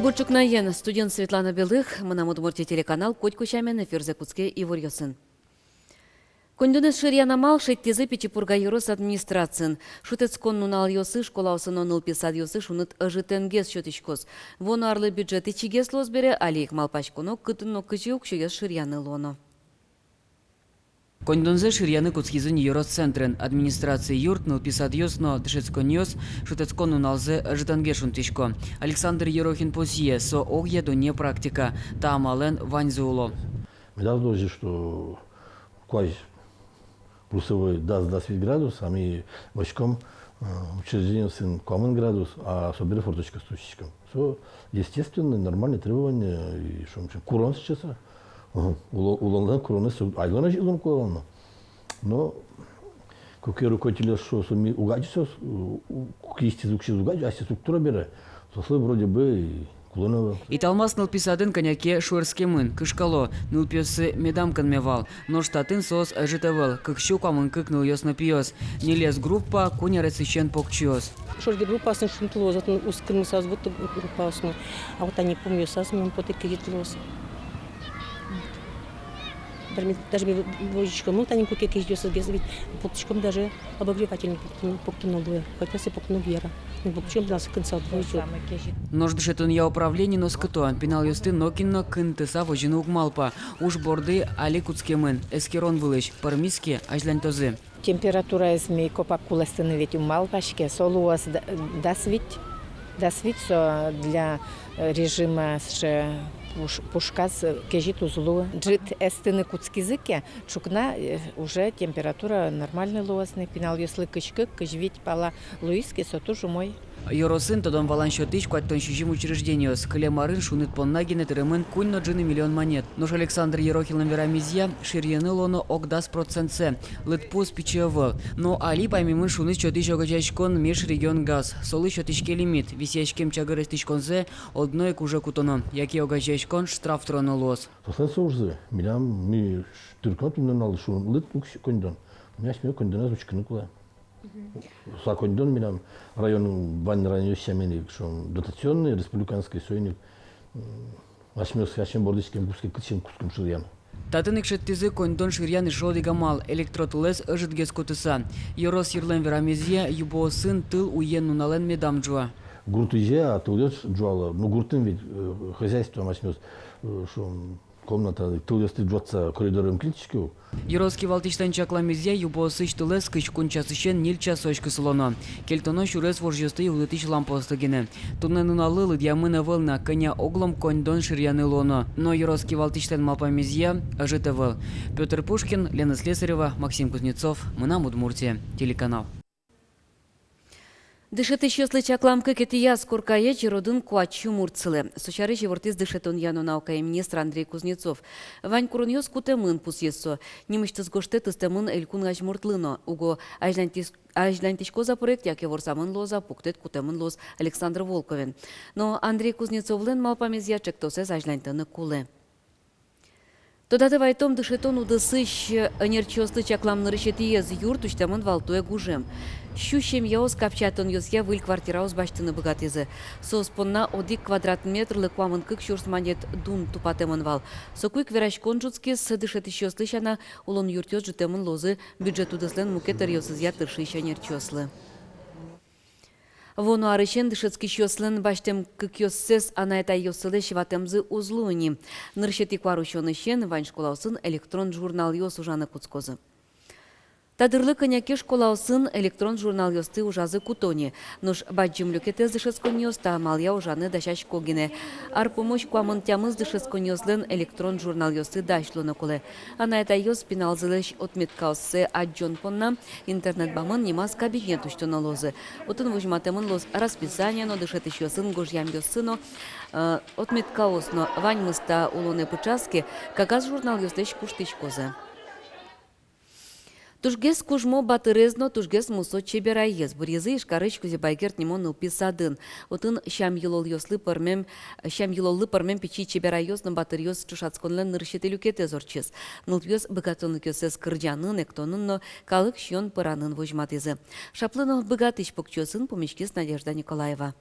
Огурчукнаен студент Светлана Белых, Манамудмурти телеканал, Котькучамен, эфир Куцке и Вурьосын. Кондунес ширянамал шеттезы Печепурга юрос администрациян. Шутецкон нунал йосы, школаусын оныл писад йосы шунат ажитенгес шотичкос. Вон арлы бюджеты чигес лозбере, алик малпачконо, кытынно кычиук шуес ширяны лоно. Кондонзе ширяны куцхизын Евроцентрен. Администрации юрт ныл писад йосно дышецкон йос, шутецкон нуналзе ажитанге шунтичко. Александр Ерохин посие, со огье до не практика. Та амален ваньзуло. Медал тоже, что плюсовой даст 20 градус, а мы в очком учреждение сын комен градус, а собери форточка стучечком. Все естественно, нормальные требования, и что курон сейчас. Улондан куроны айлана жилом куроны. Но какие руководители что сами угадятся, кисти звук угадят, а структура берет, то вроде бы кулонова. И талмас ныл писадын коньяке шуэрскемын, кышкало, ныл пьесы медамкан мевал, но штатын сос ажитавал, как щукамын кык ныл йос на пьес. Не лез группа, коня рецичен покчиос. Шорги группа сын шунтлоз, от ускрын саз будто группа осну, а вот они помню саз, мы потыки етлоз. Даже вожичком, ну, таненьку кеки идет сбезовить, покчиком даже обогревательный покинул двое, хотя се покинул вера. Не покчиком нас конца двойчу. Нож дышетон я управление нос кытуан, пинал юстын нокинно кынтыса вожину угмалпа. Уж борды али куцкемын, эскерон вылыш, пармиски, ажлянь тозы. Температура змей копак куластыны ведь умалпашке, солуас дасвить со для режима пушкас кежит узлу. Джит эстыны куцкизыке, чукна уже температура нормальный луасный, пинал если кычкык, кыжвить пала луиски, со тоже мой. Йоросын тодон валан счетыч, куаттон щужим учреждениос. Калемарын шунит поннагин этеремен куньно джины миллион монет. Нож Александр Ерохин верамизья, ширьяны лоно огдас процентсе. Лытпус пичевал. Но али поймемын шунит счетыч огачачкон меж регион газ. Солы счетычке лимит. Висячкем чагарыстычконзе, одной куже кутоно. Яки огачачкон штраф троно лос. Тослен соужзы. Милям ми türkan tümden aldı şun lıt koндон. Меня смею кондона звучканы кула. Сакондон милям район бан район семени шон дотационный республиканский сойник. Ашмёс хашем бордическим пуске кычем кускум шырьян. Татынык шеттизы кондон ширьян шоди гамал электротулес ыжытгес кутыса. Йорос юрлен верамизья юбоосын тыл уен нунален медамджуа. Гуртыже, а тулес джуала. Ну гуртын ведь хозяйство ашмёс шон комната тулесты джуатса коридором критичку. Йороский валтиштан чакламизья юбоосыч тылес кычкунчасышен нильча сочка слона. Кельтоно шурес воржёсты улытыч лампостыгене. Туннен алылы дьямына вылна коня оглом кондон ширьяны лоно. Но Йороский валтиштан мапамизья ажитывал. Петр Пушкин, Лена Слесарева, Максим Кузнецов, Мына Удмуртия, телеканал. Дышеты щеслы чакламка кетия скоркая чиродын куачу мурцылы. Сочары живортиз дышетон яну наука и министр Андрей Кузнецов. Вань куруньос кутемын пусьесо. Немыштыз гоште тыстемын элькун гажмуртлыно. Уго ажлантичко за проект яке ворсамын лоза пуктет кутемын лоз Александр Волковен. Но Андрей Кузнецовлен малпамезья чектосез ажлантыны кулы. Тодаты вайтом дышетон удысыш энерчослы чакламны решетиез юрт уштамын валтуя гужем. Щущем яос капчатон йосья выль квартираус баштыны богатызы. Соспонна 1 квадрат метр лыквамын кык шурсманет дун тупатемын вал. Сокуйк верашкон жуцкес дышеты щослы шана улон юртёс жутемын лозы бюджет удыслен мукетер йосызья тыршыща нерчослы. Воно арышен дышецкий щослен баштем кык йоссес анайта йоссылы шиватемзы узлуни. Ныршети кварущон ищен вань школаусын электрон журнал йос ужаны куцкозы. Тадырлы коняке школаусын электрон журнал йосты ужазы кутони. Нуш баджимлюкетез дышецкон йоста малия ужаны дашаш когине. Ар помощь куамын тямыз дышецкон йослен электрон журнал йосты дашлуны кулы. Анайта йос пиналзылыш отметкауссы аджон понна интернет бамын немаз кабинет уштуны лозы. Утын вужматемын лоз расписание, но дышетыш йосын гожьям йосыно отметкаусно вань мыста улоны пычаски, кагаз журнал йостыш куштыш козы. Тужгес кужмо батырезно, тужгес мусо чеберайез. Бурезы ишкарыч кузебайгерт немон уписадын. Отын шам йололлы пармем печи чеберайозны батырьез чушацконлен ныршеты люкете зорчез. Нылтвез богатоны кёсес кырдянын, эктонынно калык шьон пыранын вожматызы. Шаплынов богатыч покчёсын помещкес Надежда Николаева.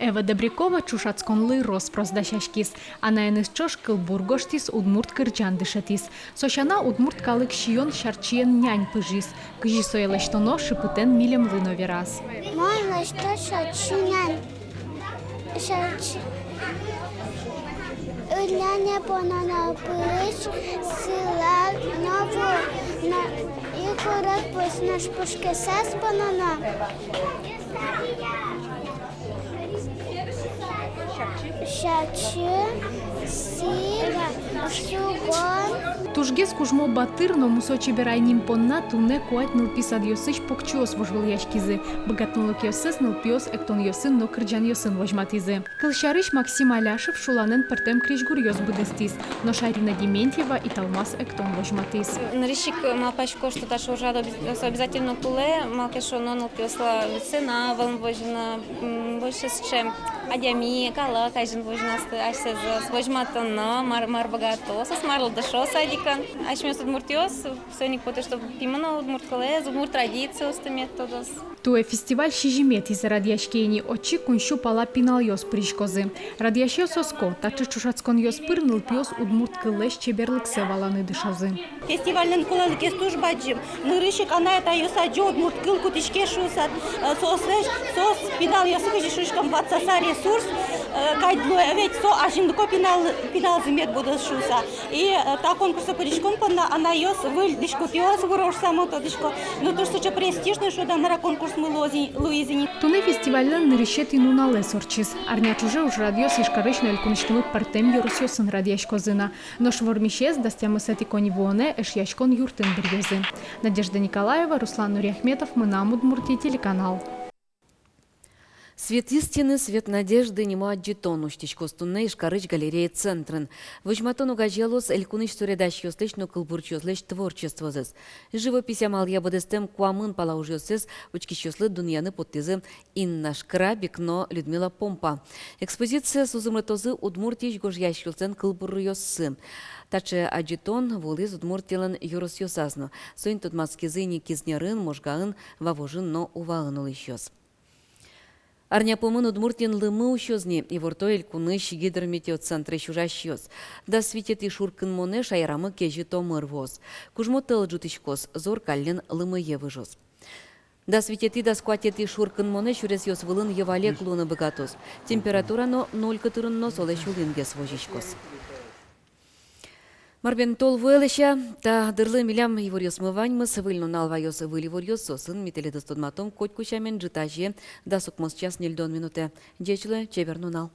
Эва Добрякова чушацконлы роспросдащашкис. Ана энысчош кылбургоштис удмурт кырджан дышатис. Сошана удмурт калык шион шарчиен нянь пыжис. Кыжи соелештоно шипытен милем лыноверас. Можно что шачинян. Уляне понана пыш, сила нову, и курат пусть наш пушкесас понана. Шачи, сила, шугон. Тужгес кужмо батыр, но мусочи берайним понна туне куать нылпис адьосыч покчос вожвыл яшкизы. Богатнулок йосыс нылпиос эктон йосын, но кырджан йосын вожматизы. Кылшарыш Максим Аляшев шуланен пертем кричгур йос будестис, но Шарина Дементьева и Талмас эктон вожматис. Нарищик малпачко, что ташу жадо обязательно пуле, малкешо нонул пиосла сына, волнвожина, больше с чем. Адями, кала, каждый вожнаст, аж се вожматана, мар богато, со смарл дошо садика. Аж ми удмуртиос, все ник пото, что пимано удмурткале, удмурт традицию стамет тодос. Туе фестиваль шижимет из радиашкени очи куншу пала пинал йос пришкозы. Радиашьо соско, тачи чушацкон йос пыр нылпиос удмурт кылеш чеберлыксе валаны дышазы. Фестивальнен кулалыке службаджим, нырышик ана это йосаджо удмурт кыл кутишке шусат, сослеш, сос пинал йосыкыжи шушкам ватсаса ресурс, кайдлуя ведь со ажимдыко пинал зимет буду шуса. И та конкурса подишкон панна ана йос выль дышко пиос ворош само то дышко, но то что престижно, что да на конкурс мы Луизини. Туне фестивальнен нырышет и нунале сорчис. Арня чуже уж радиос и шкарыш на элькунштымык партем йорусьосын радиашкозына. Но швормишез дастямы сатикони воне эшьячкон юртын берёзы. Надежда Николаева, Руслан Нуряхметов, мы на Удмуртии, телеканал. Свет истины, свет надежды, нема аджитон, уштичко стунне ишкарыч галерея центрен. Вожматону гажелос элькуныч суредащиостыч, но кылбурчослыч творчествозыз. Живопись амалия бодестем куамын палаужьосыз, учкищослы дуньяны подтызы Инна Шкрабик, но Людмила Помпа. Экспозиция сузымрытозы удмуртич гожьящилцен кылбурьоссы. Таче аджитон волыз удмуртилен юросьосазно. Соин тутмацкизы никизнярын, можгаын, вавожын, но уваын улыщос. Арняпомын удмуртин лымы ущозни, и вортоэль куныш гидрометеоцентры чужащёс. Да светет и шуркын моне шайрамы кежи томыр воз. Кужмо тыл джутышкос, зор каллен лымы евыжос. Да светет и да скватет и шуркын моне чурес ёс вылын евалек луны богатос. Температура но 0 кытырын но соле чулингес вожичкос. Марбен тол вэлэща, та дырлы милям иворьос мываньмыс, выльну налвайос выливорьос сосын, метеледос тодматом, коть кучамен джитажье, да сукмос час нельдон минуте. Дечлы чеверну нал.